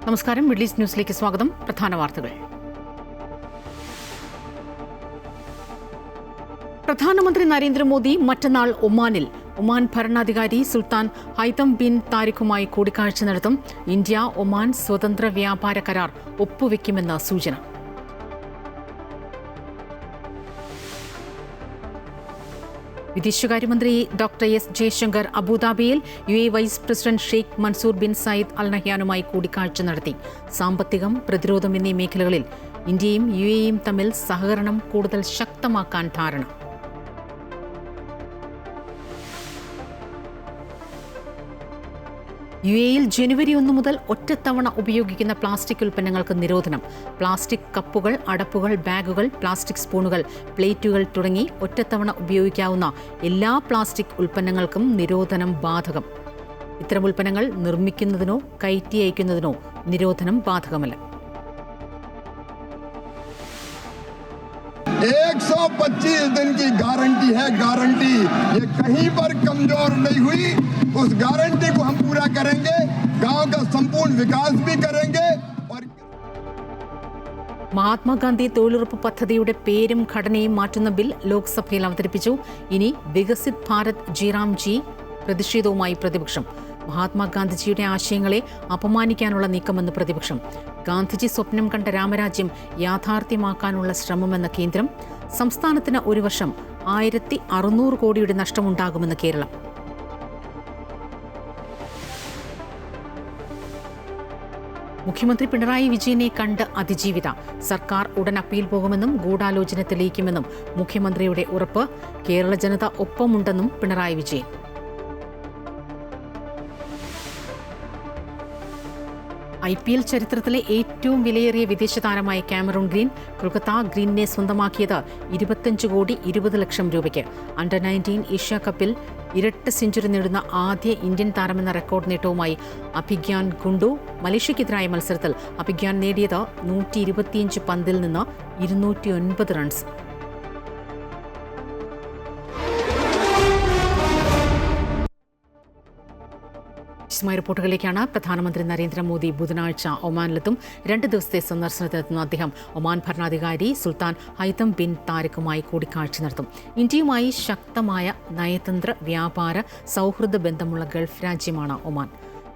നമസ്കാരം. Middle east ന്യൂസിലേക്ക് സ്വാഗതം. പ്രധാന വാർത്തകൾ. പ്രധാനമന്ത്രി നരേന്ദ്രമോദി മറ്റന്നാൾ ഒമാനിൽ ഒമാൻ ഭരണാധികാരി സുൽത്താൻ ഹൈതം ബിൻ താരിഖുമായി കൂടിക്കാഴ്ച നടത്തും. ഇന്ത്യ ഒമാൻ സ്വതന്ത്ര വ്യാപാര കരാർ ഒപ്പുവെക്കുമെന്ന് സൂചന. വിദേശകാര്യമന്ത്രി ഡോക്ടർ എസ് ജയശങ്കർ അബുദാബിയിൽ UAE vice president Sheikh Mansoor bin Zayed Al നഹ്യാനുമായി കൂടിക്കാഴ്ച നടത്തി. സാമ്പത്തികം, പ്രതിരോധം എന്നീ മേഖലകളിൽ ഇന്ത്യയും UAEയും തമ്മിൽ സഹകരണം കൂടുതൽ ശക്തമാക്കാൻ ധാരണ. UAEയിൽ ജനുവരി 1 മുതൽ ഒറ്റത്തവണ ഉപയോഗിക്കുന്ന പ്ലാസ്റ്റിക് ഉൽപ്പന്നങ്ങൾക്ക് നിരോധനം. പ്ലാസ്റ്റിക് കപ്പുകൾ, അടപ്പുകൾ, ബാഗുകൾ, പ്ലാസ്റ്റിക് സ്പൂണുകൾ, പ്ലേറ്റുകൾ തുടങ്ങി ഒറ്റത്തവണ ഉപയോഗിക്കാവുന്ന എല്ലാ പ്ലാസ്റ്റിക് ഉൽപ്പന്നങ്ങൾക്കും നിരോധനം ബാധകം. ഇത്തരം ഉൽപ്പന്നങ്ങൾ നിർമ്മിക്കുന്നതിനോ കയറ്റി അയക്കുന്നതിനോ നിരോധനം ബാധകമല്ല. 125 दिन की गारंटी है, गारंटी ये कहीं पर कमजोर नहीं हुई. उस गारंटी को हम पूरा करेंगे, गांव का संपूर्ण विकास भी करेंगे. മഹാത്മാഗാന്ധി തൊഴിലുറപ്പ് പദ്ധതിയുടെ പേരും ഘടനയും മാറ്റുന്ന ബിൽ ലോക്സഭയിൽ അവതരിപ്പിച്ചു. ഇനി വികസിത് ഭാരത് ജിറാംജി. പ്രതിഷേധവുമായി പ്രതിപക്ഷം. മഹാത്മാഗാന്ധിജിയുടെ ആശയങ്ങളെ അപമാനിക്കാനുള്ള നീക്കമെന്ന് പ്രതിപക്ഷം. ഗാന്ധിജി സ്വപ്നം കണ്ട രാമരാജ്യം യാഥാർത്ഥ്യമാക്കാനുള്ള ശ്രമമെന്ന കേന്ദ്രം. സംസ്ഥാനത്തിന് ഒരു വർഷം 1600 കോടിയുടെ നഷ്ടമുണ്ടാകുമെന്ന് കേരളം. മുഖ്യമന്ത്രി പിണറായി വിജയനെ കണ്ട് അതിജീവിത. സർക്കാർ ഉടൻ അപ്പീൽ പോകുമെന്നും ഗൂഢാലോചന തെളിയിക്കുമെന്നും മുഖ്യമന്ത്രിയുടെ ഉറപ്പ്. കേരള ജനത ഒപ്പമുണ്ടെന്നും പിണറായി വിജയൻ. IPL ചരിത്രത്തിലെ ഏറ്റവും വിലയേറിയ വിദേശ താരമായ കാമറൂൺ ഗ്രീൻ. കൊൽക്കത്ത ഗ്രീനിനെ സ്വന്തമാക്കിയത് 25 കോടി 20 ലക്ഷം രൂപയ്ക്ക്. അണ്ടർ 19 ഏഷ്യ കപ്പിൽ ഇരട്ട സെഞ്ചുറി നേടുന്ന ആദ്യ ഇന്ത്യൻ താരമെന്ന റെക്കോർഡ് നേട്ടവുമായി അഭിഗ്യാൻ ഗുണ്ടു. മലേഷ്യക്കെതിരായ മത്സരത്തിൽ അഭിഗ്യാൻ നേടിയത് 125 പന്തിൽ നിന്ന് 209 റൺസ്. റിപ്പോർട്ടുകളിലേക്കാണ്. പ്രധാനമന്ത്രി നരേന്ദ്രമോദി ബുധനാഴ്ച ഒമാനിലെത്തും. 2 ദിവസത്തെ സന്ദർശനത്തിനെത്തുന്ന അദ്ദേഹം ഒമാൻ ഭരണാധികാരി സുൽത്താൻ ഹൈതം ബിൻ താരിഖുമായി കൂടിക്കാഴ്ച നടത്തും. ഇന്ത്യയുമായി ശക്തമായ നയതന്ത്ര, വ്യാപാര, സൗഹൃദ ബന്ധമുള്ള ഗൾഫ് രാജ്യമാണ് ഒമാൻ.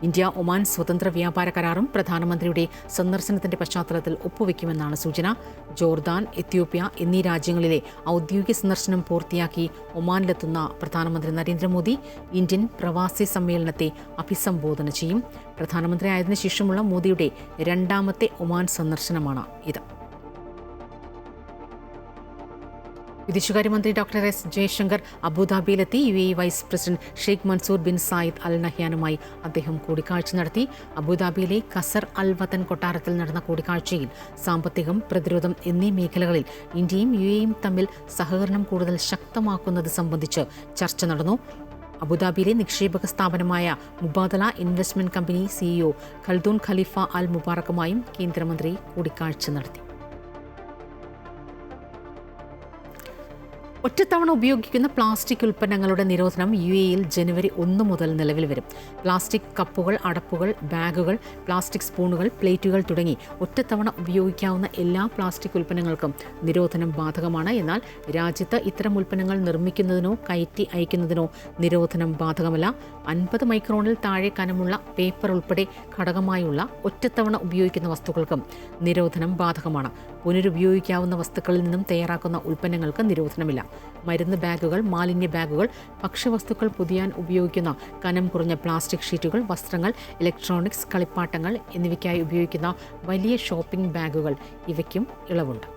ഇന്ത്യ ഒമാൻ സ്വതന്ത്ര വ്യാപാര കരാറും പ്രധാനമന്ത്രിയുടെ സന്ദർശനത്തിന്റെ പശ്ചാത്തലത്തിൽ ഒപ്പുവെക്കുമെന്നാണ് സൂചന. ജോർദാൻ, എത്യോപ്യ എന്നീ രാജ്യങ്ങളിലെ ഔദ്യോഗിക സന്ദർശനം പൂർത്തിയാക്കി ഒമാനിലെത്തുന്ന പ്രധാനമന്ത്രി നരേന്ദ്രമോദി ഇന്ത്യൻ പ്രവാസി സമ്മേളനത്തെ അഭിസംബോധന ചെയ്യും. പ്രധാനമന്ത്രിയായതിനു ശേഷമുള്ള മോദിയുടെ 2ാമത്തെ ഒമാൻ സന്ദർശനമാണ് ഇത്. വിദേശകാര്യമന്ത്രി ഡോക്ടർ എസ് ജയശങ്കർ അബുദാബിയിലെത്തി. UAE vice president Sheikh Mansoor bin Zayed Al നഹ്യാനുമായി അദ്ദേഹം കൂടിക്കാഴ്ച നടത്തി. അബുദാബിയിലെ ഖസർ അൽ വതൻ കൊട്ടാരത്തിൽ നടന്ന കൂടിക്കാഴ്ചയിൽ സാമ്പത്തികം, പ്രതിരോധം എന്നീ മേഖലകളിൽ ഇന്ത്യയും UAEയും തമ്മിൽ സഹകരണം കൂടുതൽ ശക്തമാക്കുന്നത് സംബന്ധിച്ച് ചർച്ച നടന്നു. അബുദാബിയിലെ നിക്ഷേപക സ്ഥാപനമായ Mubadala investment company CEO Khaldoon Khalifa Al മുബാറക്കുമായും കേന്ദ്രമന്ത്രി കൂടിക്കാഴ്ച നടത്തി. ഒറ്റത്തവണ ഉപയോഗിക്കുന്ന പ്ലാസ്റ്റിക് ഉൽപ്പന്നങ്ങളുടെ നിരോധനം UAEയിൽ ജനുവരി 1 മുതൽ നിലവിൽ വരും. പ്ലാസ്റ്റിക് കപ്പുകൾ, അടപ്പുകൾ, ബാഗുകൾ, പ്ലാസ്റ്റിക് സ്പൂണുകൾ, പ്ലേറ്റുകൾ തുടങ്ങി ഒറ്റത്തവണ ഉപയോഗിക്കാവുന്ന എല്ലാ പ്ലാസ്റ്റിക് ഉൽപ്പന്നങ്ങൾക്കും നിരോധനം ബാധകമാണ്. എന്നാൽ രാജ്യത്ത് ഇത്തരം ഉൽപ്പന്നങ്ങൾ നിർമ്മിക്കുന്നതിനോ കയറ്റി അയക്കുന്നതിനോ നിരോധനം ബാധകമല്ല. 50 മൈക്രോണിൽ താഴെ കനമുള്ള പേപ്പർ ഉൾപ്പെടെ ഘടകമായുള്ള ഒറ്റത്തവണ ഉപയോഗിക്കുന്ന വസ്തുക്കൾക്കും നിരോധനം ബാധകമാണ്. പുനരുപയോഗിക്കാവുന്ന വസ്തുക്കളിൽ നിന്നും തയ്യാറാക്കുന്ന ഉൽപ്പന്നങ്ങൾക്ക് നിരോധനമില്ല. മരുന്ന് ബാഗുകൾ, മാലിന്യ ബാഗുകൾ, ഭക്ഷ്യവസ്തുക്കൾ പൊതിയാൻ ഉപയോഗിക്കുന്ന കനം കുറഞ്ഞ പ്ലാസ്റ്റിക് ഷീറ്റുകൾ, വസ്ത്രങ്ങൾ, ഇലക്ട്രോണിക്സ്, കളിപ്പാട്ടങ്ങൾ എന്നിവയ്ക്കായി ഉപയോഗിക്കുന്ന വലിയ ഷോപ്പിംഗ് ബാഗുകൾ ഇവയ്ക്കും ഇളവുണ്ട്.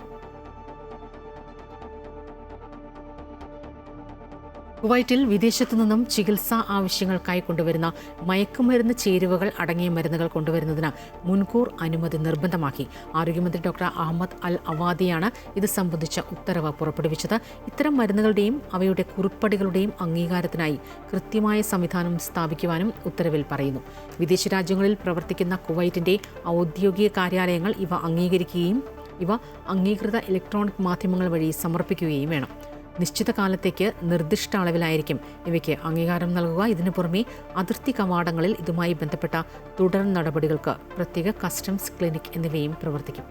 കുവൈറ്റിൽ വിദേശത്തു നിന്നും ചികിത്സാ ആവശ്യങ്ങൾക്കായി കൊണ്ടുവരുന്ന മയക്കുമരുന്ന് ചേരുവകൾ അടങ്ങിയ മരുന്നുകൾ കൊണ്ടുവരുന്നതിന് മുൻകൂർ അനുമതി നിർബന്ധമാക്കി. ആരോഗ്യമന്ത്രി ഡോക്ടർ അഹമ്മദ് അൽ അവാദിയാണ് ഇത് സംബന്ധിച്ച ഉത്തരവ് പുറപ്പെടുവിച്ചത്. ഇത്തരം മരുന്നുകളുടെയും അവയുടെ കുറിപ്പടികളുടെയും അംഗീകാരത്തിനായി കൃത്യമായ സംവിധാനം സ്ഥാപിക്കുവാനും ഉത്തരവിൽ പറയുന്നു. വിദേശ രാജ്യങ്ങളിൽ പ്രവർത്തിക്കുന്ന കുവൈറ്റിന്റെ ഔദ്യോഗിക കാര്യാലയങ്ങൾ ഇവ അംഗീകരിക്കുകയും ഇവ അംഗീകൃത ഇലക്ട്രോണിക് മാധ്യമങ്ങൾ വഴി സമർപ്പിക്കുകയും വേണം. നിശ്ചിത കാലത്തേക്ക് നിർദ്ദിഷ്ട അളവിലായിരിക്കും ഇവയ്ക്ക് അംഗീകാരം നൽകുക. ഇതിനു പുറമെ അതിർത്തി കവാടങ്ങളിൽ ഇതുമായി ബന്ധപ്പെട്ട തുടർ നടപടികൾക്ക് പ്രത്യേക കസ്റ്റംസ് ക്ലിനിക് എന്നിവയും പ്രവർത്തിക്കും.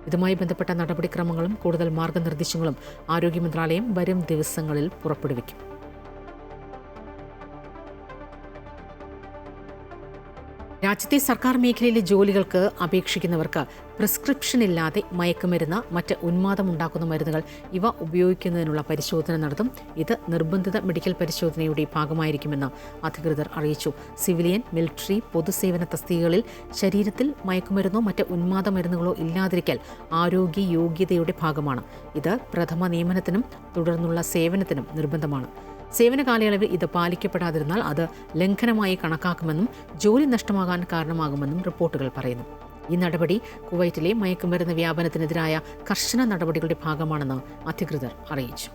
ഇതുമായി ബന്ധപ്പെട്ട നടപടിക്രമങ്ങളും കൂടുതൽ മാർഗനിർദ്ദേശങ്ങളും ആരോഗ്യ മന്ത്രാലയം വരും ദിവസങ്ങളിൽ പുറപ്പെടുവിക്കും. രാജ്യത്തെ സർക്കാർ മേഖലയിലെ ജോലികൾക്ക് അപേക്ഷിക്കുന്നവർക്ക് പ്രിസ്ക്രിപ്ഷൻ ഇല്ലാതെ മയക്കുമരുന്ന്, മറ്റ് ഉന്മാദമുണ്ടാക്കുന്ന മരുന്നുകൾ ഇവ ഉപയോഗിക്കുന്നതിനുള്ള പരിശോധന നടത്തും. ഇത് നിർബന്ധിത മെഡിക്കൽ പരിശോധനയുടെ ഭാഗമായിരിക്കുമെന്ന് അധികൃതർ അറിയിച്ചു. സിവിലിയൻ, മിലിറ്ററി, പൊതുസേവന തസ്തികകളിൽ ശരീരത്തിൽ മയക്കുമരുന്നോ മറ്റ് ഉന്മാദ മരുന്നുകളോ ഇല്ലാതിരിക്കൽ ആരോഗ്യ യോഗ്യതയുടെ ഭാഗമാണ്. ഇത് പ്രഥമ നിയമനത്തിനും തുടർന്നുള്ള സേവനത്തിനും നിർബന്ധമാണ്. സേവന കാലയളവിൽ ഇത് പാലിക്കപ്പെടാതിരുന്നാൽ അത് ലംഘനമായി കണക്കാക്കുമെന്നും ജോലി നഷ്ടമാകാൻ കാരണമാകുമെന്നും റിപ്പോർട്ടുകൾ പറയുന്നു. ഈ നടപടി കുവൈറ്റിലെ മയക്കുമരുന്ന് വ്യാപനത്തിനെതിരായ കർശന നടപടികളുടെ ഭാഗമാണെന്ന് അധികൃതർ അറിയിച്ചു.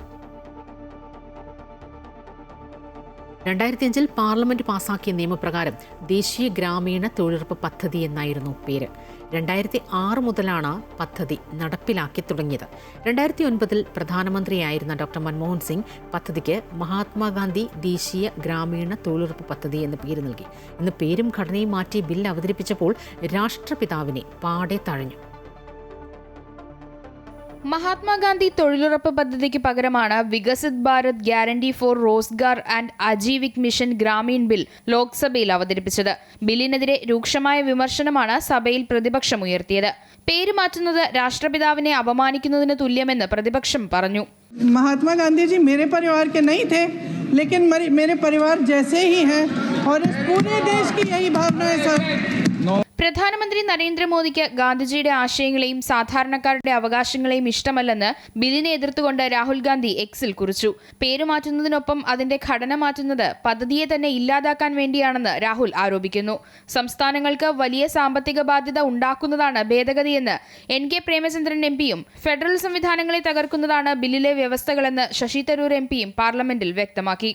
2005 പാർലമെന്റ് പാസാക്കിയ നിയമപ്രകാരം ദേശീയ ഗ്രാമീണ തൊഴിലുറപ്പ് പദ്ധതി എന്നായിരുന്നു പേര്. 2006 മുതലാണ് പദ്ധതി നടപ്പിലാക്കി തുടങ്ങിയത്. 2009 പ്രധാനമന്ത്രിയായിരുന്ന ഡോക്ടർ മൻമോഹൻ സിംഗ് പദ്ധതിക്ക് മഹാത്മാഗാന്ധി ദേശീയ ഗ്രാമീണ തൊഴിലുറപ്പ് പദ്ധതി എന്ന പേര് നൽകി. ഇന്ന് പേരും ഘടനയും മാറ്റി ബിൽ അവതരിപ്പിച്ചപ്പോൾ രാഷ്ട്രപിതാവിനെ പാടെ തഴഞ്ഞു. മഹാത്മാഗാന്ധി തൊഴിലുറപ്പ് പദ്ധതിക്ക് പകരമാണ് Viksit Bharat guarantee four Rozgar and ആജീവിക് mission Gramin bill ലോക്സഭയിൽ അവതരിപ്പിച്ചത്. ബില്ലിനെതിരെ രൂക്ഷമായ വിമർശനമാണ് സഭയിൽ പ്രതിപക്ഷം ഉയർത്തിയത്. പേര് മാറ്റുന്നത് രാഷ്ട്രപിതാവിനെ അപമാനിക്കുന്നതിന് തുല്യമെന്ന് പ്രതിപക്ഷം പറഞ്ഞു. महात्मा गांधी जी मेरे परिवार के नहीं थे, लेकिन मेरे परिवार जैसे ही हैं और इस पूरे देश की यही भावना है सर. പ്രധാനമന്ത്രി നരേന്ദ്രമോദിക്ക് ഗാന്ധിജിയുടെ ആശയങ്ങളെയും സാധാരണക്കാരുടെ അവകാശങ്ങളെയും ഇഷ്ടമല്ലെന്ന് ബില്ലിനെ എതിർത്തുകൊണ്ട് രാഹുൽ ഗാന്ധി എക്സിൽ കുറിച്ചു. പേരുമാറ്റുന്നതിനൊപ്പം അതിന്റെ ഘടന മാറ്റുന്നത് പദ്ധതിയെ തന്നെ ഇല്ലാതാക്കാൻ വേണ്ടിയാണെന്ന് രാഹുൽ ആരോപിക്കുന്നു. സംസ്ഥാനങ്ങൾക്ക് വലിയ സാമ്പത്തിക ബാധ്യത ഉണ്ടാക്കുന്നതാണ് ഭേദഗതിയെന്ന് NK പ്രേമചന്ദ്രൻ MPയും ഫെഡറൽ സംവിധാനങ്ങളെ തകർക്കുന്നതാണ് ബില്ലിലെ വ്യവസ്ഥകളെന്ന് ശശി തരൂർ MPയും പാർലമെന്റിൽ വ്യക്തമാക്കി.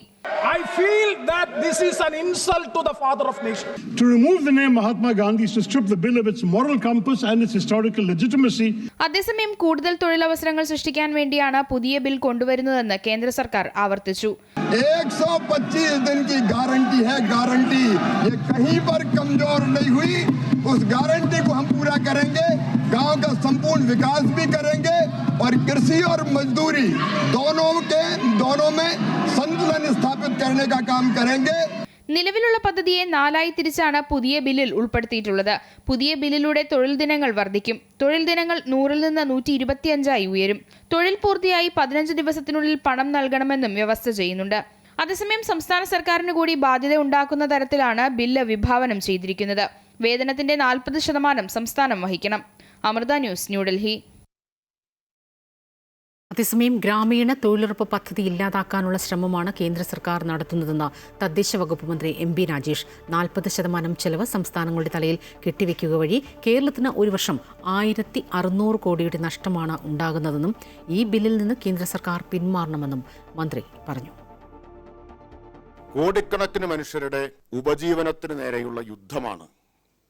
I feel that this is an insult to the father of nations. To remove the name Mahatma Gandhi is to strip the bill of its moral compass and its historical legitimacy. അതേസമയം കൂടുതൽ തൊഴിലവസരങ്ങൾ സൃഷ്ടിക്കാൻ വേണ്ടിയാണ് പുതിയ bill കൊണ്ടുവരുന്നതെന്ന് കേന്ദ്ര സർക്കാർ ആവർത്തിച്ചു. 125 दिन की गारंटी है, गारंटी ये कहीं पर कमजोर नहीं हुई. उस गारंटी को हम पूरा करेंगे. गांव का संपूर्ण विकास भी करेंगे और कृषि और मजदूरी दोनों में संतुलन स्थापित करने का काम करेंगे. നിലവിലുള്ള പദ്ധതിയെ 4ആയി തിരിച്ചാണ് പുതിയ ബില്ലിൽ ഉൾപ്പെടുത്തിയിട്ടുള്ളത്. പുതിയ ബില്ലിലൂടെ തൊഴിൽ ദിനങ്ങൾ വർദ്ധിക്കും. തൊഴിൽ ദിനങ്ങൾ 100-ൽ നിന്ന് 125-ആയി ഉയരും. തൊഴിൽ പൂർത്തിയായി 15 ദിവസത്തിനുള്ളിൽ പണം നൽകണമെന്നും വ്യവസ്ഥ ചെയ്യുന്നുണ്ട്. അതേസമയം സംസ്ഥാന സർക്കാരിന് കൂടി ബാധ്യത ഉണ്ടാക്കുന്ന തരത്തിലാണ് ബില്ല് വിഭാവനം ചെയ്തിരിക്കുന്നത്. വേതനത്തിന്റെ 40% സംസ്ഥാനം വഹിക്കണം. അമൃത ന്യൂസ്, ന്യൂഡൽഹി. അതേസമയം ഗ്രാമീണ തൊഴിലുറപ്പ് പദ്ധതി ഇല്ലാതാക്കാനുള്ള ശ്രമമാണ് കേന്ദ്ര സർക്കാർ നടത്തുന്നതെന്ന് തദ്ദേശ വകുപ്പ് മന്ത്രി MB രാജേഷ്. 40% ചെലവ് സംസ്ഥാനങ്ങളുടെ തലയിൽ കെട്ടിവെക്കുക വഴി കേരളത്തിന് ഒരു വർഷം 1600 കോടിയുടെ നഷ്ടമാണ് ഉണ്ടാകുന്നതെന്നും ഈ ബില്ലിൽ നിന്ന് കേന്ദ്ര സർക്കാർ പിന്മാറണമെന്നും മന്ത്രി പറഞ്ഞു. കോടിക്കണക്കിന് മനുഷ്യരുടെ ഉപജീവനത്തിന് നേരെയുള്ള യുദ്ധമാണ്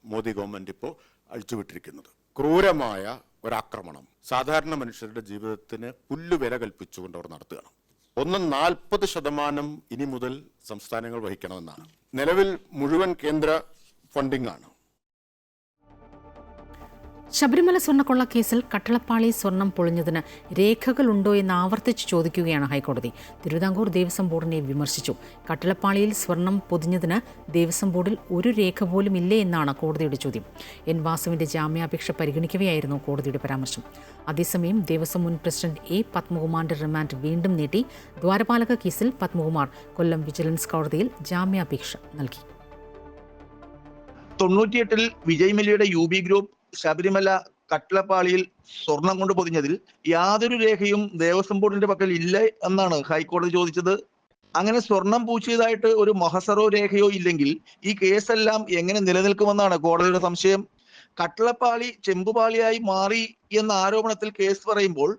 മോദി ഗവൺമെന്റ് ഇപ്പോൾ അഴിച്ചുവിട്ടിരിക്കുന്നത്. ക്രൂരമായ ഒരാക്രമണം സാധാരണ മനുഷ്യരുടെ ജീവിതത്തിന് പുല്ലുവില കൽപ്പിച്ചുകൊണ്ട് അവർ നടത്തുകയാണ്. 40% ഇനി മുതൽ സംസ്ഥാനങ്ങൾ വഹിക്കണമെന്നാണ്. നിലവിൽ മുഴുവൻ കേന്ദ്ര ഫണ്ടിംഗ് ആണ്. ശബരിമല സ്വർണ്ണക്കൊള്ള കേസിൽ കട്ടളപ്പാളി സ്വർണം പൊളിഞ്ഞതിന് രേഖകളുണ്ടോ എന്ന് ആവർത്തിച്ച് ചോദിക്കുകയാണ് ഹൈക്കോടതി. തിരുവിതാംകൂർ ദേവസ്വം ബോർഡിനെ വിമർശിച്ചു. കട്ടളപ്പാളിയിൽ സ്വർണം പൊതിഞ്ഞതിന് ദേവസ്വം ബോർഡിൽ ഒരു രേഖ പോലും ഇല്ലേ എന്നാണ് കോടതിയുടെ ചോദ്യം. N. വാസുവിന്റെ ജാമ്യാപേക്ഷ പരിഗണിക്കവെയായിരുന്നു കോടതിയുടെ പരാമർശം. അതേസമയം ദേവസ്വം മുൻ പ്രസിഡന്റ് A. പത്മകുമാറിന്റെ റിമാൻഡ് വീണ്ടും നീട്ടി. ദ്വാരപാലക കേസിൽ പത്മകുമാർ കൊല്ലം വിജിലൻസ് കോടതിയിൽ ജാമ്യാപേക്ഷ നൽകി. 98-ൽ വിജയ് മല്യയുടെ UB ഗ്രൂപ്പ് ശബരിമല കട്ടളപ്പാളിയിൽ സ്വർണം കൊണ്ട് പൊതിഞ്ഞതിൽ യാതൊരു രേഖയും ദേവസ്വം ബോർഡിന്റെ പക്കൽ ഇല്ല എന്നാണ് ഹൈക്കോടതി ചോദിച്ചത്. അങ്ങനെ സ്വർണം പൂശിയതായിട്ട് ഒരു മഹസറോ രേഖയോ ഇല്ലെങ്കിൽ ഈ കേസെല്ലാം എങ്ങനെ നിലനിൽക്കുമെന്നാണ് കോടതിയുടെ സംശയം. കട്ടളപ്പാളി ചെമ്പുപാളിയായി മാറി എന്ന ആരോപണത്തിൽ കേസ് പറയുമ്പോൾ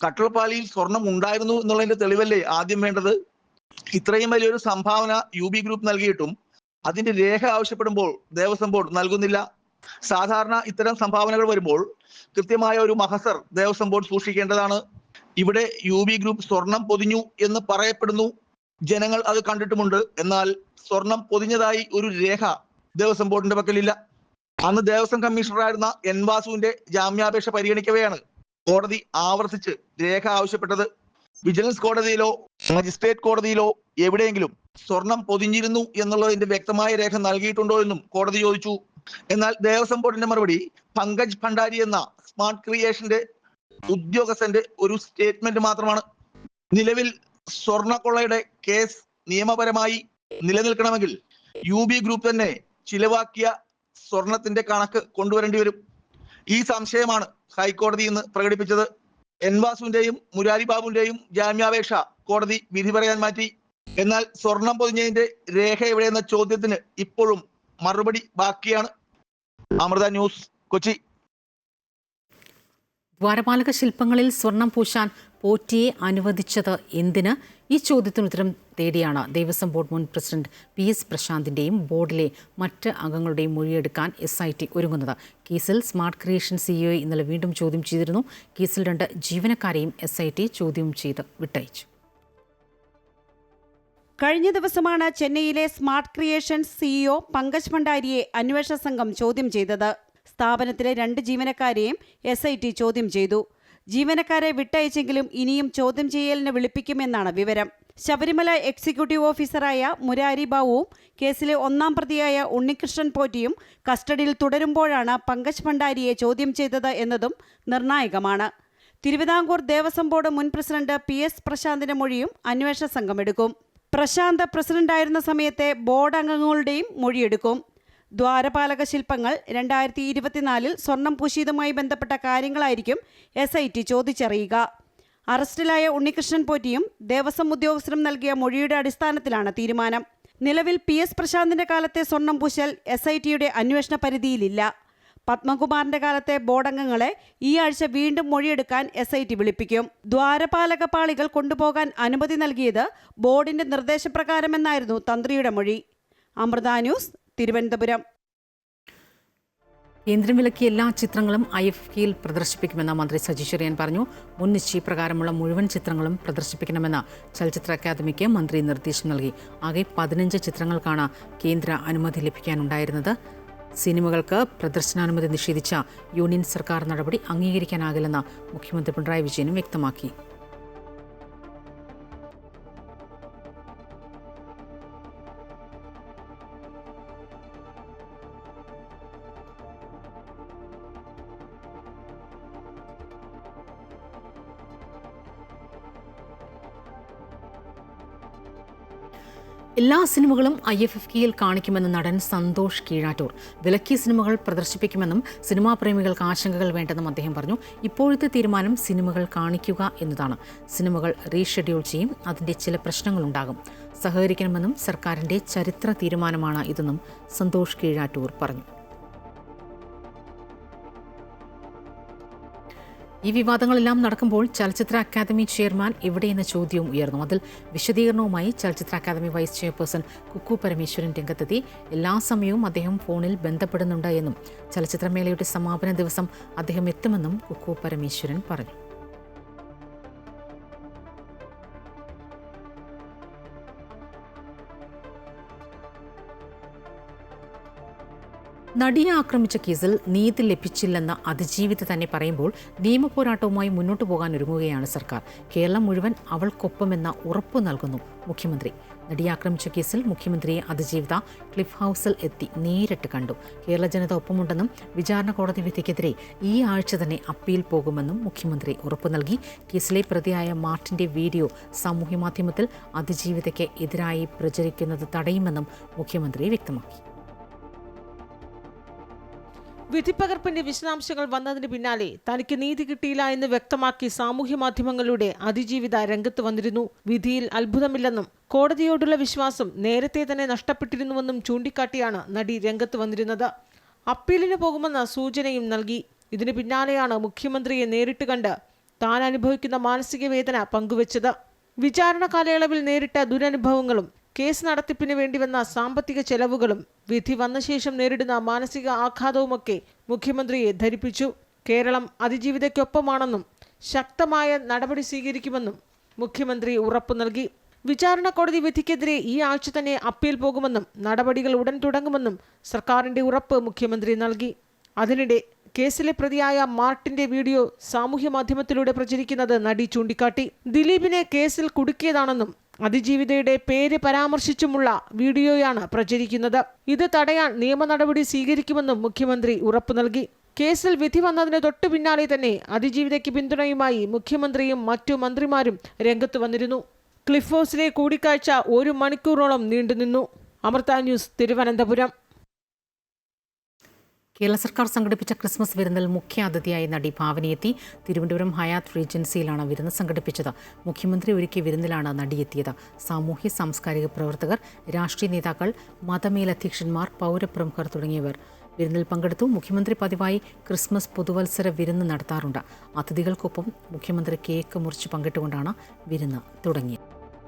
കട്ടളപ്പാളിയിൽ സ്വർണം ഉണ്ടായിരുന്നു എന്നുള്ളതിന്റെ തെളിവല്ലേ ആദ്യം വേണ്ടത്? ഇത്രയും വലിയൊരു സംഭാവന UB ഗ്രൂപ്പ് നൽകിയിട്ടും അതിന്റെ രേഖ ആവശ്യപ്പെടുമ്പോൾ ദേവസ്വം ബോർഡ് നൽകുന്നില്ല. സാധാരണ ഇത്തരം സംഭാവനകൾ വരുമ്പോൾ കൃത്യമായ ഒരു മഹസർ ദേവസ്വം ബോർഡ് സൂക്ഷിക്കേണ്ടതാണ്. ഇവിടെ UB ഗ്രൂപ്പ് സ്വർണം പൊതിഞ്ഞു എന്ന് പറയപ്പെടുന്നു. ജനങ്ങൾ അത് കണ്ടിട്ടുമുണ്ട്. എന്നാൽ സ്വർണം പൊതിഞ്ഞതായി ഒരു രേഖ ദേവസ്വം ബോർഡിന്റെ പക്കലില്ല. അന്ന് ദേവസ്വം കമ്മീഷണറായിരുന്ന N. വാസുവിന്റെ ജാമ്യാപേക്ഷ പരിഗണിക്കവെയാണ് കോടതി ആവർത്തിച്ച് രേഖ ആവശ്യപ്പെട്ടത്. വിജിലൻസ് കോടതിയിലോ മജിസ്ട്രേറ്റ് കോടതിയിലോ എവിടെയെങ്കിലും സ്വർണം പൊതിഞ്ഞിരുന്നു എന്നുള്ളതിന്റെ വ്യക്തമായ രേഖ നൽകിയിട്ടുണ്ടോ എന്നും കോടതി ചോദിച്ചു. എന്നാൽ ദേവസ്വം ബോർഡിന്റെ മറുപടി പങ്കജ് ഭണ്ഡാരി എന്ന സ്മാർട്ട് ക്രിയേഷന്റെ ഉദ്യോഗസ്ഥന്റെ ഒരു സ്റ്റേറ്റ്മെന്റ് മാത്രമാണ്. നിലവിൽ സ്വർണ്ണക്കൊള്ളയുടെ കേസ് നിയമപരമായി നിലനിൽക്കണമെങ്കിൽ UB ഗ്രൂപ്പ് തന്നെ ചിലവാക്കിയ സ്വർണത്തിന്റെ കണക്ക് കൊണ്ടുവരേണ്ടി വരും. ഈ സംശയമാണ് ഹൈക്കോടതി ഇന്ന് പ്രകടിപ്പിച്ചത്. N. വാസുവിന്റെയും മുരാരി ബാബുവിന്റെയും ജാമ്യാപേക്ഷ കോടതി വിധി പറയാൻ മാറ്റി. എന്നാൽ സ്വർണം പൊതിഞ്ഞതിന്റെ രേഖ എവിടെയെന്ന ചോദ്യത്തിന് ഇപ്പോഴും മറുപടി ബാക്കിയാണ്. അമൃത ന്യൂസ്, കൊച്ചി. ദ്വാരപാലക ശില്പങ്ങളിൽ സ്വർണം പൂശാൻ പോറ്റിയെ അനുവദിച്ചത് എന്തിന്? ഈ ചോദ്യത്തിന് ഉത്തരം തേടിയാണ് ദേവസ്വം ബോർഡ് മുൻ പ്രസിഡന്റ് PS പ്രശാന്തിന്റെയും ബോർഡിലെ മറ്റ് അംഗങ്ങളുടെയും മൊഴിയെടുക്കാൻ SIT ഒരുങ്ങുന്നത്. കേസിൽ സ്മാർട്ട് ക്രിയേഷൻ CEO ഇന്നലെ വീണ്ടും ചോദ്യം ചെയ്തിരുന്നു. കേസിൽ 2 ജീവനക്കാരെയും SIT ചോദ്യം ചെയ്ത് വിട്ടയച്ചു. കഴിഞ്ഞ ദിവസമാണ് ചെന്നൈയിലെ സ്മാർട്ട് ക്രിയേഷൻ CEO പങ്കജ് ഭണ്ഡാരിയെ അന്വേഷണ സംഘം ചോദ്യം ചെയ്തത്. സ്ഥാപനത്തിലെ 2 ജീവനക്കാരെയും SIT ചോദ്യം ചെയ്തു. ജീവനക്കാരെ വിട്ടയച്ചെങ്കിലും ഇനിയും ചോദ്യം ചെയ്യലിന് വിളിപ്പിക്കുമെന്നാണ് വിവരം. ശബരിമല എക്സിക്യൂട്ടീവ് ഓഫീസറായ മുരാരി ബാബുവും കേസിലെ 1-ാം പ്രതിയായ ഉണ്ണികൃഷ്ണൻ പോറ്റിയും കസ്റ്റഡിയിൽ തുടരുമ്പോഴാണ് പങ്കജ് ഭണ്ഡാരിയെ ചോദ്യം ചെയ്തത് എന്നതും നിർണായകമാണ്. തിരുവിതാംകൂർ ദേവസ്വം ബോർഡ് മുൻ പ്രസിഡന്റ് PS പ്രശാന്തിന്റെ മൊഴിയും അന്വേഷണ സംഘം എടുക്കും. പ്രശാന്ത് പ്രസിഡന്റായിരുന്ന സമയത്തെ ബോർഡ് അംഗങ്ങളുടെയും മൊഴിയെടുക്കും. ദ്വാരപാലക ശില്പങ്ങൾ 2024 സ്വർണം പൂശിയതുമായി ബന്ധപ്പെട്ട കാര്യങ്ങളായിരിക്കും SIT ചോദിച്ചറിയുക. അറസ്റ്റിലായ ഉണ്ണികൃഷ്ണൻ പോറ്റിയും ദേവസ്വം ഉദ്യോഗസ്ഥരും നൽകിയ മൊഴിയുടെ അടിസ്ഥാനത്തിലാണ് തീരുമാനം. നിലവിൽ PS പ്രശാന്തിന്റെ കാലത്തെ സ്വർണം പൂശൽ SITയുടെ അന്വേഷണ പരിധിയിലില്ല. പത്മകുമാറിന്റെ കാലത്തെ ബോർഡ് അംഗങ്ങളെ ഈ ആഴ്ച വീണ്ടും മൊഴിയെടുക്കാൻ SIT വിളിപ്പിക്കും. ദ്വാരപാലക പാളികൾ കൊണ്ടുപോകാൻ അനുമതി നൽകിയത് ബോർഡിന്റെ നിർദ്ദേശപ്രകാരമെന്നായിരുന്നു തന്ത്രിയുടെ മൊഴി. അമൃത ന്യൂസ്, തിരുവനന്തപുരം. കേന്ദ്രം വിലക്കിയ എല്ലാ ചിത്രങ്ങളും IFFKയിൽ പ്രദർശിപ്പിക്കുമെന്ന് മന്ത്രി സജി ചെറിയാൻ പറഞ്ഞു. മുൻ നിശ്ചയപ്രകാരമുള്ള മുഴുവൻ ചിത്രങ്ങളും പ്രദർശിപ്പിക്കണമെന്ന് ചലച്ചിത്ര അക്കാദമിക്ക് മന്ത്രി നിർദ്ദേശം നൽകി. ആകെ 15 ചിത്രങ്ങൾക്കാണ് കേന്ദ്ര അനുമതി ലഭിക്കാനുണ്ടായിരുന്നത്. സിനിമകൾക്ക് പ്രദർശനാനുമതി നിഷേധിച്ച യൂണിയൻ സർക്കാർ നടപടി അംഗീകരിക്കാനാകില്ലെന്ന് മുഖ്യമന്ത്രി പിണറായി വിജയനും വ്യക്തമാക്കി. എല്ലാ സിനിമകളും IFFKയിൽ കാണിക്കുമെന്ന് നടൻ സന്തോഷ് കീഴാറ്റൂർ. വിലക്കിയ സിനിമകൾ പ്രദർശിപ്പിക്കുമെന്നും സിനിമാ പ്രേമികൾക്ക് ആശങ്കകൾ വേണ്ടെന്നും അദ്ദേഹം പറഞ്ഞു. ഇപ്പോഴത്തെ തീരുമാനം സിനിമകൾ കാണിക്കുക എന്നതാണ്. സിനിമകൾ റീഷെഡ്യൂൾ ചെയ്യും, അതിൻ്റെ ചില പ്രശ്നങ്ങളുണ്ടാകും. സഹകരിക്കണമെന്നും സർക്കാരിൻ്റെ ചരിത്ര തീരുമാനമാണ് ഇതെന്നും സന്തോഷ് കീഴാറ്റൂർ പറഞ്ഞു. ഈ വിവാദങ്ങളെല്ലാം നടക്കുമ്പോൾ ചലച്ചിത്ര അക്കാദമി ചെയർമാൻ എവിടെയെന്ന ചോദ്യവും ഉയർന്നു. അതിൽ വിശദീകരണവുമായി ചലച്ചിത്ര അക്കാദമി വൈസ് ചെയർപേഴ്സൺ കുക്കു പരമേശ്വരൻ രംഗത്തെത്തി. എല്ലാ സമയവും അദ്ദേഹം ഫോണിൽ ബന്ധപ്പെടുന്നുണ്ട് എന്നും ചലച്ചിത്രമേളയുടെ സമാപന ദിവസം അദ്ദേഹം എത്തുമെന്നും കുക്കു പരമേശ്വരൻ പറഞ്ഞു. നടിയെ ആക്രമിച്ച കേസിൽ നീതി ലഭിച്ചില്ലെന്ന അതിജീവിത തന്നെ പറയുമ്പോൾ നിയമപോരാട്ടവുമായി മുന്നോട്ടു പോകാൻ ഒരുങ്ങുകയാണ് സർക്കാർ. കേരളം മുഴുവൻ അവൾക്കൊപ്പമെന്ന ഉറപ്പു നൽകുന്നു മുഖ്യമന്ത്രി. നടിയെ ആക്രമിച്ച കേസിൽ മുഖ്യമന്ത്രിയെ അതിജീവിത ക്ലിഫ് ഹൗസിൽ എത്തി നേരിട്ട് കണ്ടു. കേരള ജനത ഒപ്പമുണ്ടെന്നും വിചാരണ കോടതി വിധിക്കെതിരെ ഈ ആഴ്ച തന്നെ അപ്പീൽ പോകുമെന്നും മുഖ്യമന്ത്രി ഉറപ്പു നൽകി. കേസിലെ പ്രതിയായ മാർട്ടിന്റെ വീഡിയോ സാമൂഹ്യമാധ്യമത്തിൽ അതിജീവിതയ്ക്ക് എതിരായി പ്രചരിക്കുന്നത് തടയുമെന്നും മുഖ്യമന്ത്രി വ്യക്തമാക്കി. വിധിപ്പകർപ്പിന്റെ വിശദാംശങ്ങൾ വന്നതിന് പിന്നാലെ തനിക്ക് നീതി കിട്ടിയില്ല എന്ന് വ്യക്തമാക്കി സാമൂഹ്യ മാധ്യമങ്ങളുടെ അതിജീവിത രംഗത്ത് വന്നിരുന്നു. വിധിയിൽ അത്ഭുതമില്ലെന്നും കോടതിയോടുള്ള വിശ്വാസം നേരത്തെ തന്നെ നഷ്ടപ്പെട്ടിരുന്നുവെന്നും ചൂണ്ടിക്കാട്ടിയാണ് നടി രംഗത്ത് വന്നിരുന്നത്. അപ്പീലിന് പോകുമെന്ന സൂചനയും നൽകി. ഇതിന് പിന്നാലെയാണ് മുഖ്യമന്ത്രിയെ നേരിട്ട് കണ്ട് താൻ അനുഭവിക്കുന്ന മാനസിക വേദന പങ്കുവച്ചത്. വിചാരണ കാലയളവിൽ നേരിട്ട ദുരനുഭവങ്ങളും കേസ് നടത്തിപ്പിന് വേണ്ടിവന്ന സാമ്പത്തിക ചെലവുകളും വിധി വന്ന ശേഷം നേരിടുന്ന മാനസിക ആഘാതവുമൊക്കെ മുഖ്യമന്ത്രിയെ ധരിപ്പിച്ചു. കേരളം അതിജീവിതയ്ക്കൊപ്പമാണെന്നും ശക്തമായ നടപടി സ്വീകരിക്കുമെന്നും മുഖ്യമന്ത്രി ഉറപ്പു നൽകി. വിചാരണ കോടതി വിധിക്കെതിരെ ഈ ആഴ്ച തന്നെ അപ്പീൽ പോകുമെന്നും നടപടികൾ ഉടൻ തുടങ്ങുമെന്നും സർക്കാരിന്റെ ഉറപ്പ് മുഖ്യമന്ത്രി നൽകി. അതിനിടെ കേസിലെ പ്രതിയായ മാർട്ടിന്റെ വീഡിയോ സാമൂഹ്യ മാധ്യമത്തിലൂടെ പ്രചരിക്കുന്നത് നടി ചൂണ്ടിക്കാട്ടി. ദിലീപിനെ കേസിൽ കുടുക്കിയതാണെന്നും അതിജീവിതയുടെ പേര് പരാമർശിച്ചുമുള്ള വീഡിയോയാണ് പ്രചരിക്കുന്നത്. ഇത് തടയാൻ നിയമ നടപടി സ്വീകരിക്കുമെന്നും മുഖ്യമന്ത്രി ഉറപ്പു നൽകി. കേസിൽ വിധി വന്നതിന് തൊട്ടു പിന്നാലെ തന്നെ അതിജീവിതയ്ക്ക് പിന്തുണയുമായി മുഖ്യമന്ത്രിയും മറ്റു മന്ത്രിമാരും രംഗത്ത് വന്നിരുന്നു. ക്ലിഫ് ഹൗസിലെ കൂടിക്കാഴ്ച 1 മണിക്കൂറോളം നീണ്ടുനിന്നു. അമൃത ന്യൂസ്, തിരുവനന്തപുരം. കേരള സർക്കാർ സംഘടിപ്പിച്ച ക്രിസ്മസ് വിരുന്നിൽ മുഖ്യ അതിഥിയായി നടി ഭാവനയെത്തി. തിരുവനന്തപുരം ഹയാത്ത് റീജൻസിയിലാണ് വിരുന്ന് സംഘടിപ്പിച്ചത്. മുഖ്യമന്ത്രി ഒരുക്കിയ വിരുന്നിലാണ് നടിയെത്തിയത്. സാമൂഹ്യ സാംസ്കാരിക പ്രവർത്തകർ, രാഷ്ട്രീയ നേതാക്കൾ, മതമേലധ്യക്ഷന്മാർ, പൗരപ്രമുഖർ തുടങ്ങിയവർ വിരുന്നിൽ പങ്കെടുത്തു. മുഖ്യമന്ത്രി പതിവായി ക്രിസ്മസ് പുതുവത്സര വിരുന്ന് നടത്താറുണ്ട്. അതിഥികൾക്കൊപ്പം മുഖ്യമന്ത്രി കേക്ക് മുറിച്ച് പങ്കിട്ടുകൊണ്ടാണ് വിരുന്ന് തുടങ്ങിയത്.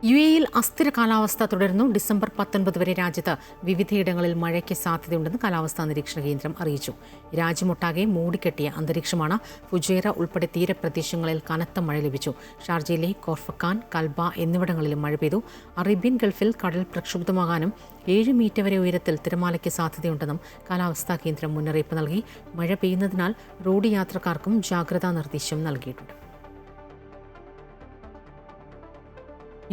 UAEയിൽ അസ്ഥിര കാലാവസ്ഥ തുടരുന്നു. ഡിസംബർ 19 വരെ രാജ്യത്ത് വിവിധയിടങ്ങളിൽ മഴയ്ക്ക് സാധ്യതയുണ്ടെന്ന് കാലാവസ്ഥാ നിരീക്ഷണ കേന്ദ്രം അറിയിച്ചു. രാജ്യമൊട്ടാകെ മൂടിക്കെട്ടിയ അന്തരീക്ഷമാണ്. ഫുജൈറ ഉൾപ്പെടെ തീരപ്രദേശങ്ങളിൽ കനത്ത മഴ ലഭിച്ചു. ഷാർജയിലെ കോർഫക്കാൻ, കൽബ എന്നിവിടങ്ങളിലും മഴ പെയ്തു. അറേബ്യൻ ഗൾഫിൽ കടൽ പ്രക്ഷുബ്ധമാകാനും 7 മീറ്റർ വരെ ഉയരത്തിൽ തിരമാലയ്ക്ക് സാധ്യതയുണ്ടെന്നും കാലാവസ്ഥാ കേന്ദ്രം മുന്നറിയിപ്പ് നൽകി. മഴ പെയ്യുന്നതിനാൽ റോഡ് യാത്രക്കാർക്കും ജാഗ്രതാ നിർദ്ദേശം നൽകിയിട്ടുണ്ട്.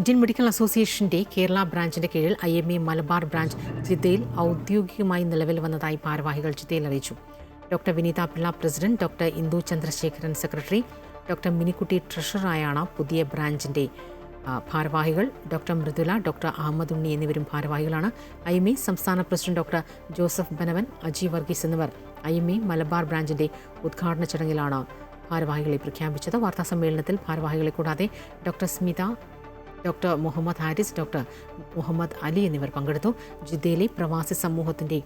ഇന്ത്യൻ മെഡിക്കൽ അസോസിയേഷന്റെ കേരള ബ്രാഞ്ചിന്റെ കീഴിൽ IMA മലബാർ ബ്രാഞ്ച് ജിദ്ദയിൽ ഔദ്യോഗികമായി നിലവിൽ വന്നതായി ഭാരവാഹികൾ ജിദ്ദയിൽ അറിയിച്ചു. Doctor Vineetha Pillai president, doctor Indu Chandrasekharan secretary, doctor Minikutty ട്രഷററായാണ് പുതിയ ബ്രാഞ്ചിന്റെ ഭാരവാഹികൾ. ഡോക്ടർ മൃദുല, ഡോക്ടർ അഹമ്മദ് ഉണ്ണി എന്നിവരും ഭാരവാഹികളാണ്. IMA സംസ്ഥാന president doctor Joseph Benavan, Aji Varghese എന്നിവർ IMA മലബാർ ബ്രാഞ്ചിന്റെ ഉദ്ഘാടന ചടങ്ങിലാണ് ഭാരവാഹികളെ പ്രഖ്യാപിച്ചത്. വാർത്താസമ്മേളനത്തിൽ ഭാരവാഹികളെ കൂടാതെ doctor Smitha, doctor Muhammad Haris, doctor Muhammad Ali എന്നിവർ പങ്കെടുത്തു. ജിദ്ദയിലെ പ്രവാസി സമൂഹത്തിന്റെ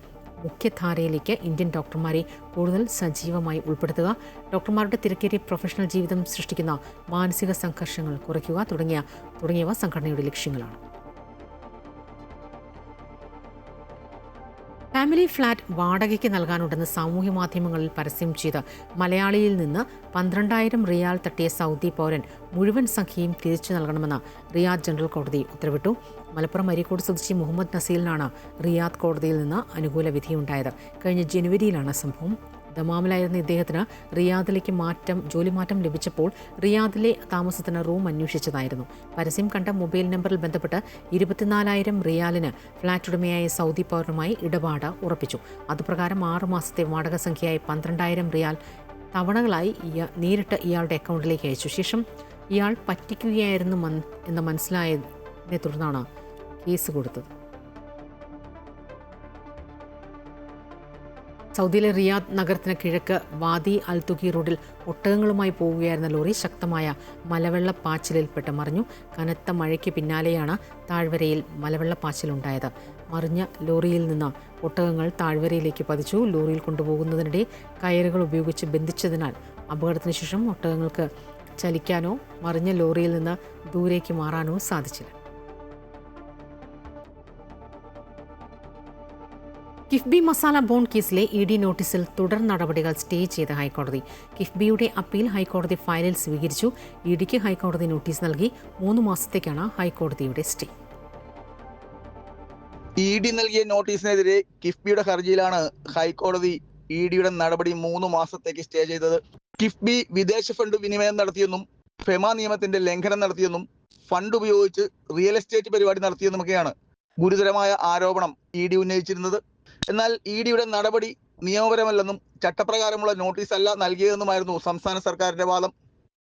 മുഖ്യധാരയിലേക്ക് ഇന്ത്യൻ ഡോക്ടർമാരെ കൂടുതൽ സജീവമായി ഉൾപ്പെടുത്തുക, ഡോക്ടർമാരുടെ തിരക്കേറിയ പ്രൊഫഷണൽ ജീവിതം സൃഷ്ടിക്കുന്ന മാനസിക സംഘർഷങ്ങൾ കുറയ്ക്കുക തുടങ്ങിയവ സംഘടനയുടെ ലക്ഷ്യങ്ങളാണ്. ഫാമിലി ഫ്ളാറ്റ് വാടകയ്ക്ക് നൽകാനുണ്ടെന്ന് സാമൂഹ്യ മാധ്യമങ്ങളിൽ പരസ്യം ചെയ്ത് മലയാളിയിൽ നിന്ന് 12,000 റിയാൽ തട്ടിയ സൗദി പൗരൻ മുഴുവൻ സംഖ്യയും തിരിച്ചു നൽകണമെന്ന് റിയാദ് ജനറൽ കോടതി ഉത്തരവിട്ടു. മലപ്പുറം അരീക്കോട് സ്വദേശി മുഹമ്മദ് നസീലിനാണ് റിയാദ് കോടതിയിൽ നിന്ന് അനുകൂല വിധിയുണ്ടായത്. കഴിഞ്ഞ ജനുവരിയിലാണ് സംഭവം. ദമാമിലായിരുന്ന ഇദ്ദേഹത്തിന് റിയാദിലേക്ക് ജോലി മാറ്റം ലഭിച്ചപ്പോൾ റിയാദിലെ താമസത്തിന് റൂം അന്വേഷിച്ചതായിരുന്നു. പരസ്യം കണ്ട മൊബൈൽ നമ്പറിൽ ബന്ധപ്പെട്ട് 24,000 റിയാലിന് ഫ്ളാറ്റ് ഉടമയായ സൗദി പൗരനുമായി ഇടപാട് ഉറപ്പിച്ചു. അതുപ്രകാരം 6 മാസത്തെ വാടക സംഖ്യയായി 12,000 റിയാൽ തവണകളായി നേരിട്ട് ഇയാളുടെ അക്കൗണ്ടിലേക്ക് അയച്ചു. ശേഷം ഇയാൾ പറ്റിക്കുകയായിരുന്നു എന്ന് മനസ്സിലായതിനെ തുടർന്നാണ് കേസ് കൊടുത്തത്. സൗദിയിലെ റിയാദ് നഗരത്തിന് കിഴക്ക് വാദി അൽ തുഖി റോഡിൽ ഒട്ടകങ്ങളുമായി പോവുകയായിരുന്ന ലോറി ശക്തമായ മലവെള്ളപ്പാച്ചിലിൽപ്പെട്ട് മറിഞ്ഞു. കനത്ത മഴയ്ക്ക് പിന്നാലെയാണ് താഴ്വരയിൽ മലവെള്ളപ്പാച്ചിലുണ്ടായത്. മറിഞ്ഞ ലോറിയിൽ നിന്ന് ഒട്ടകങ്ങൾ താഴ്വരയിലേക്ക് പതിച്ചു. ലോറിയിൽ കൊണ്ടുപോകുന്നതിനിടെ കയറുകൾ ഉപയോഗിച്ച് ബന്ധിച്ചതിനാൽ അപകടത്തിന് ശേഷം ഒട്ടകങ്ങൾക്ക് ചലിക്കാനോ മറിഞ്ഞ ലോറിയിൽ നിന്ന് ദൂരേക്ക് മാറാനോ സാധിച്ചില്ല. കിഫ്ബി മസാല ബോണ്ട് കേസിലെ ED നോട്ടീസിൽ തുടർ നടപടികൾ സ്റ്റേ ചെയ്ത ഹൈക്കോടതി. കിഫ്ബിയുടെ അപ്പീൽ ഹൈക്കോടതി ഫയലിൽ സ്വീകരിച്ചു. EDക്ക് ഹൈക്കോടതി നോട്ടീസ് നൽകി. 3 മാസത്തേക്കാണ് ഹൈക്കോടതിയുടെ സ്റ്റേ. ED നൽകിയ നോട്ടീസിനെതിരെ കിഫ്ബിയുടെ ഹർജിയിലാണ് ഹൈക്കോടതി EDയുടെ നടപടി 3 മാസത്തേക്ക് സ്റ്റേ ചെയ്തത്. കിഫ്ബി വിദേശ ഫണ്ട് വിനിമയം നടത്തിയെന്നും ഫെമ നിയമത്തിന്റെ ലംഘനം നടത്തിയെന്നും ഫണ്ട് ഉപയോഗിച്ച് റിയൽ എസ്റ്റേറ്റ് പരിപാടി നടത്തിയെന്നുമൊക്കെയാണ് ഗുരുതരമായ ആരോപണം ED ഉന്നയിച്ചിരുന്നത്. എന്നാൽ EDയുടെ നടപടി നിയമപരമല്ലെന്നും ചട്ടപ്രകാരമുള്ള നോട്ടീസ് അല്ല നൽകിയതെന്നുമായിരുന്നു സംസ്ഥാന സർക്കാരിന്റെ വാദം.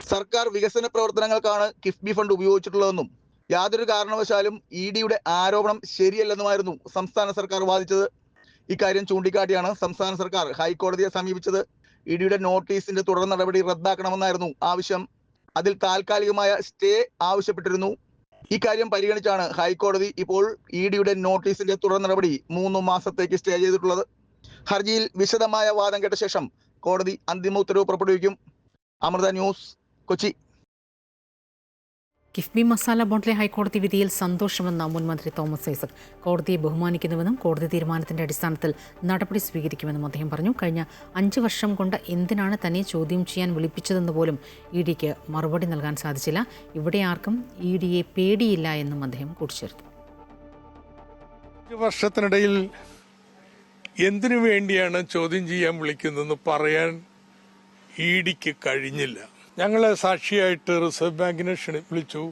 സർക്കാർ വികസന പ്രവർത്തനങ്ങൾക്കാണ് കിഫ്ബി ഫണ്ട് ഉപയോഗിച്ചിട്ടുള്ളതെന്നും യാതൊരു കാരണവശാലും EDയുടെ ആരോപണം ശരിയല്ലെന്നുമായിരുന്നു സംസ്ഥാന സർക്കാർ വാദിച്ചത്. ഇക്കാര്യം ചൂണ്ടിക്കാട്ടിയാണ് സംസ്ഥാന സർക്കാർ ഹൈക്കോടതിയെ സമീപിച്ചത്. EDയുടെ നോട്ടീസിന്റെ തുടർ നടപടി റദ്ദാക്കണമെന്നായിരുന്നു ആവശ്യം. അതിൽ താൽക്കാലികമായ സ്റ്റേ ആവശ്യപ്പെട്ടിരുന്നു. ഇക്കാര്യം പരിഗണിച്ചാണ് ഹൈക്കോടതി ഇപ്പോൾ EDയുടെ നോട്ടീസിന്റെ തുടർ നടപടി 3 മാസത്തേക്ക് സ്റ്റേ ചെയ്തിട്ടുള്ളത്. ഹർജിയിൽ വിശദമായ വാദം കേട്ട ശേഷം കോടതി അന്തിമ ഉത്തരവ് പുറപ്പെടുവിക്കും. അമൃത ന്യൂസ്, കൊച്ചി. കിഫ്ബി മസാല ബോണ്ടിലെ ഹൈക്കോടതി വിധിയിൽ സന്തോഷമെന്ന മുൻ മന്ത്രി തോമസ് ഐസക്. കോടതിയെ ബഹുമാനിക്കുന്നുവെന്നും കോടതി തീരുമാനത്തിന്റെ അടിസ്ഥാനത്തിൽ നടപടി സ്വീകരിക്കുമെന്നും അദ്ദേഹം പറഞ്ഞു. കഴിഞ്ഞ 5 വർഷം കൊണ്ട് എന്തിനാണ് തന്നെ ചോദ്യം ചെയ്യാൻ വിളിപ്പിച്ചതെന്ന് പോലും ഇഡിക്ക് മറുപടി നൽകാൻ സാധിച്ചില്ല. ഇവിടെ ആർക്കും ഇഡിയെ പേടിയില്ല എന്നും അദ്ദേഹം കൂട്ടിച്ചേർത്തു. 5 വർഷത്തിനിടയിൽ എന്തിനു വേണ്ടിയാണ് ചോദ്യം ചെയ്യാൻ വിളിക്കുന്നതെന്ന് പറയാൻ ഇഡിക്ക് കഴിഞ്ഞില്ല. ഞങ്ങളെ സാക്ഷിയായിട്ട് റിസർവ് ബാങ്കിനെ വിളിച്ചു.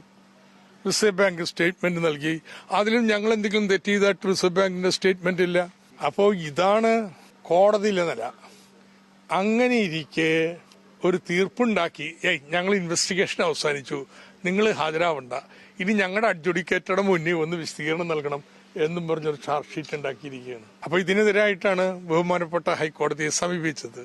റിസർവ് ബാങ്ക് സ്റ്റേറ്റ്മെന്റ് നൽകി. അതിലും ഞങ്ങൾ എന്തെങ്കിലും തെറ്റ് ചെയ്തായിട്ട് റിസർവ് ബാങ്കിന്റെ സ്റ്റേറ്റ്മെന്റ് ഇല്ല. അപ്പോൾ ഇതാണ് കോടതിയിലെ നില. അങ്ങനെ ഇരിക്കെ ഒരു തീർപ്പുണ്ടാക്കി, ഞങ്ങൾ ഇൻവെസ്റ്റിഗേഷൻ അവസാനിച്ചു, നിങ്ങൾ ഹാജരാവണ്ട, ഇനി ഞങ്ങളുടെ അഡ്ജുഡിക്കേറ്ററുടെ മുന്നിൽ വന്ന് വിശദീകരണം നൽകണം എന്നും പറഞ്ഞൊരു ചാർജ് ഷീറ്റ് ഉണ്ടാക്കിയിരിക്കുകയാണ്. അപ്പോൾ ഇതിനെതിരായിട്ടാണ് ബഹുമാനപ്പെട്ട ഹൈക്കോടതിയെ സമീപിച്ചത്.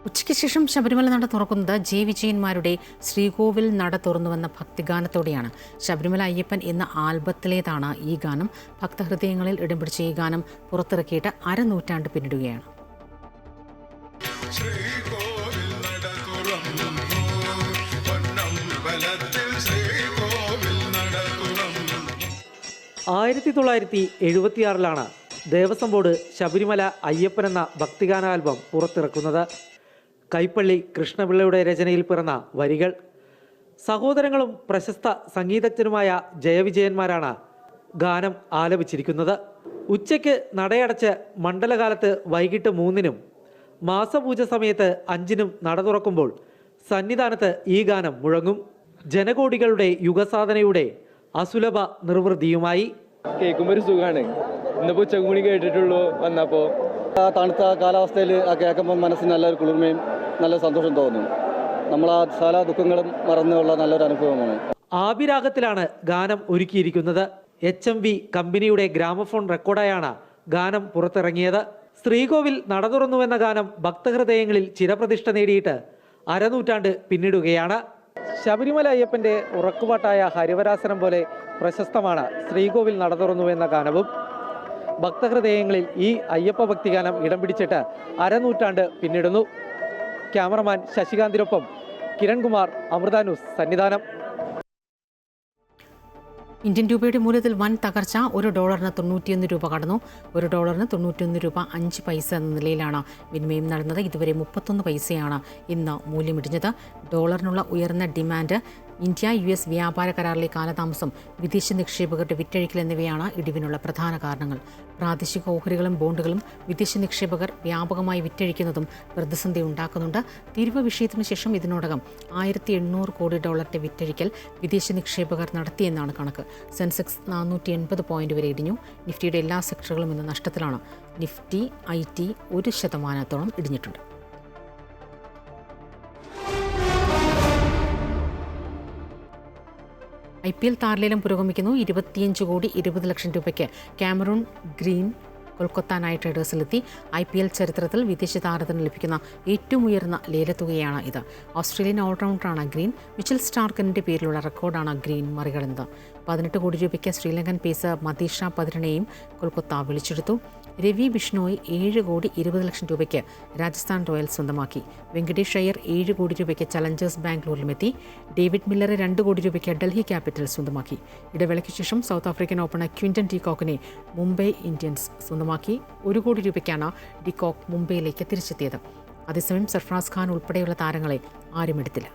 ഉച്ചയ്ക്ക് ശേഷം ശബരിമല നട തുറക്കുന്നത് ജെ വിജയന്മാരുടെ ശ്രീകോവിൽ നട തുറന്നുവെന്ന ഭക്തിഗാനത്തോടെയാണ്. ശബരിമല അയ്യപ്പൻ എന്ന ആൽബത്തിലേതാണ് ഈ ഗാനം. ഭക്തഹൃദയങ്ങളിൽ ഇടം പിടിച്ച ഈ ഗാനം പുറത്തിറക്കിയിട്ട് 1/2 നൂറ്റാണ്ട് പിന്നിടുകയാണ്. 1976 ദേവസ്വം ബോർഡ് ശബരിമല അയ്യപ്പൻ എന്ന ഭക്തിഗാന ആൽബം പുറത്തിറക്കുന്നത്. കൈപ്പള്ളി കൃഷ്ണപിള്ളയുടെ രചനയിൽ പിറന്ന വരികൾ. സഹോദരങ്ങളും പ്രശസ്ത സംഗീതജ്ഞരുമായ ജയവിജയന്മാരാണ് ഗാനം ആലപിച്ചിരിക്കുന്നത്. ഉച്ചയ്ക്ക് നടയടച്ച് മണ്ഡലകാലത്ത് വൈകിട്ട് 3-നും മാസപൂജ സമയത്ത് 5-നും നട തുറക്കുമ്പോൾ സന്നിധാനത്ത് ഈ ഗാനം മുഴങ്ങും. ജനകോടികളുടെ യുഗസാധനയുടെ അസുലഭ നിർവൃതിയുമായി. കേൾക്കുമ്പോൾ ഒരു സുഖമാണ്. ഇന്നിപ്പോൾ ഉച്ചകൂടി കേട്ടിട്ടുള്ളൂ. വന്നപ്പോൾ ആ തണുത്ത കാലാവസ്ഥയിൽ ആ കേൾക്കുമ്പോൾ മനസ്സിന് നല്ലൊരു കുളിർമയും നല്ല സന്തോഷം തോന്നും. നമ്മൾ ആ സകല ദുഃഖങ്ങളും മറന്നുള്ള നല്ലൊരു അനുഭവമാണ്. ആഭിരാഗത്തിലാണ് ഗാനം ഒരുക്കിയിരിക്കുന്നത്. HMV കമ്പനിയുടെ ഗ്രാമഫോൺ റെക്കോർഡായാണ് ഗാനം പുറത്തിറങ്ങിയത്. ശ്രീകോവിൽ നട തുറന്നുവെന്ന ഗാനം ഭക്തഹൃദയങ്ങളിൽ ചിരപ്രതിഷ്ഠ നേടിയിട്ട് 1/2 നൂറ്റാണ്ട് പിന്നിടുകയാണ്. ശബരിമല അയ്യപ്പന്റെ ഉറക്കുപാട്ടായ ഹരിവരാസനം പോലെ പ്രശസ്തമാണ് ശ്രീകോവിൽ നട തുറന്നുവെന്ന ഗാനവും. ഭക്തഹൃദയങ്ങളിൽ ഈ അയ്യപ്പ ഭക്തിഗാനം ഇടം പിടിച്ചിട്ട് 1/2 നൂറ്റാണ്ട് പിന്നിടുന്നു. Cameraman ശശികാന്തിനൊപ്പം Kiran Kumar, Amrita news, Sannidhanam. Indian രൂപയുടെ മൂല്യത്തിൽ വൻ തകർച്ച. $1 91 രൂപ കടന്നു. $1 91 രൂപ 5 പൈസ എന്ന നിലയിലാണ് വിനിമയം നടന്നത്. ഇതുവരെ 31 പൈസയാണ് ഇന്ന് മൂല്യമിടിഞ്ഞത്. ഡോളറിനുള്ള ഉയർന്ന ഡിമാൻഡ്, ഇന്ത്യ US വ്യാപാര കരാറിലെ കാലതാമസം, വിദേശ നിക്ഷേപകരുടെ വിറ്റഴിക്കൽ എന്നിവയാണ് ഇടിവിനുള്ള പ്രധാന കാരണങ്ങൾ. പ്രാദേശിക ഓഹരികളും ബോണ്ടുകളും വിദേശ നിക്ഷേപകർ വ്യാപകമായി വിറ്റഴിക്കുന്നതും പ്രതിസന്ധി ഉണ്ടാക്കുന്നുണ്ട്. തീരുവ വിഷയത്തിനു ശേഷം ഇതിനോടകം $1800 കോടി വിറ്റഴിക്കൽ വിദേശ നിക്ഷേപകർ നടത്തിയെന്നാണ് കണക്ക്. സെൻസെക്സ് 480 പോയിന്റ് വരെ ഇടിഞ്ഞു. നിഫ്റ്റിയുടെ എല്ലാ സെക്ടറുകളും ഇന്ന് നഷ്ടത്തിലാണ്. Nifty IT 1% ഇടിഞ്ഞിട്ടുണ്ട്. IPL താരലേലം പുരോഗമിക്കുന്നു. 25 കോടി 20 ലക്ഷം രൂപയ്ക്ക് Cameron Green Kolkata night റൈഡേഴ്സിലെത്തി. IPL ചരിത്രത്തിൽ വിദേശ താരത്തിന് ലഭിക്കുന്ന ഏറ്റവും ഉയർന്ന ലേലത്തുകയാണ് ഇത്. Australian ഓൾറൗണ്ടറാണ് green. മിച്ചൽ സ്റ്റാർക്കിന്റെ പേരിലുള്ള റെക്കോർഡാണ് ഗ്രീൻ മറികടന്നത്. 18 കോടി രൂപയ്ക്ക് ശ്രീലങ്കൻ പേസർ മതീഷ പതിരനെയും കൊൽക്കത്ത വിളിച്ചെടുത്തു. രവി ബിഷ്ണോയ് 7 കോടി 20 ലക്ഷം രൂപയ്ക്ക് രാജസ്ഥാൻ റോയൽസ് സ്വന്തമാക്കി. വെങ്കടേഷ് അയ്യർ 7 കോടി രൂപയ്ക്ക് ചലഞ്ചേഴ്സ് ബാംഗ്ലൂരിലുമെത്തി. ഡേവിഡ് മില്ലറെ 2 കോടി രൂപയ്ക്ക് ഡൽഹി ക്യാപിറ്റൽ സ്വന്തമാക്കി. ഇടവേളയ്ക്ക് ശേഷം South African opener Quinton de കോക്കിനെ മുംബൈ ഇന്ത്യൻസ് സ്വന്തമാക്കി. 1 കോടി രൂപയ്ക്കാണ് ഡി കോക്ക് മുംബൈയിലേക്ക് തിരിച്ചെത്തിയത്. അതേസമയം സർഫറാസ് ഖാൻ ഉൾപ്പെടെയുള്ള താരങ്ങളെ ആരും എടുത്തില്ല.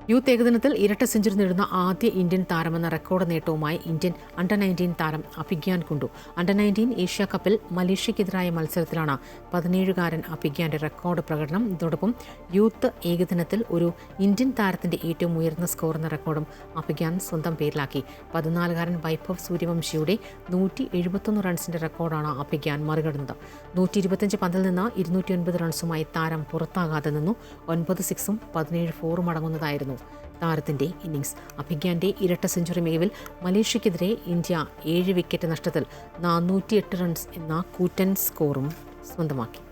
യൂത്ത് ഏകദിനത്തിൽ ഇരട്ട സെഞ്ചുറി നേടുന്ന ആദ്യ ഇന്ത്യൻ താരമെന്ന റെക്കോർഡ് നേട്ടവുമായി ഇന്ത്യൻ അണ്ടർ-19 താരം അഭിഗ്യാൻ കുണ്ടു. അണ്ടർ-19 ഏഷ്യ കപ്പിൽ മലേഷ്യക്കെതിരായ മത്സരത്തിലാണ് 17-കാരൻ അഭിഗ്യാന്റെ റെക്കോർഡ് പ്രകടനം. ഇതോടൊപ്പം യൂത്ത് ഏകദിനത്തിൽ ഒരു ഇന്ത്യൻ താരത്തിന്റെ ഏറ്റവും ഉയർന്ന സ്കോർ എന്ന റെക്കോർഡും അഭിഗ്യാൻ സ്വന്തം പേരിലാക്കി. 14-കാരൻ വൈഭവ് സൂര്യവംശിയുടെ 171 റൺസിന്റെ റെക്കോർഡാണ് അഭിഗ്യാൻ മറികടന്നത്. 125 പന്തിൽ നിന്ന് 209 റൺസുമായി താരം പുറത്താകാതെ നിന്നു. 9 സിക്സും 17 ഫോറും അടങ്ങുന്നതായിരുന്നു താരത്തിന്റെ ഇന്നിംഗ്സ്. അഭിഗ്യാന്റെ ഇരട്ട സെഞ്ചുറി മികവിൽ മലേഷ്യക്കെതിരെ ഇന്ത്യ 7 വിക്കറ്റ് നഷ്ടത്തിൽ 408 റൺസ് എന്ന കൂറ്റൻ സ്കോറും സ്വന്തമാക്കി.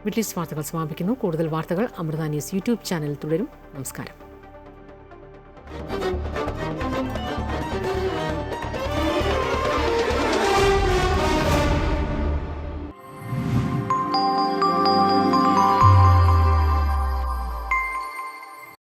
മിഡിൽ ഈസ്റ്റ് വാർത്തകൾ സമാപിക്കുന്നു. കൂടുതൽ വാർത്തകൾ അമൃത ന്യൂസ് യൂട്യൂബ് ചാനൽ തുടരും. നമസ്കാരം.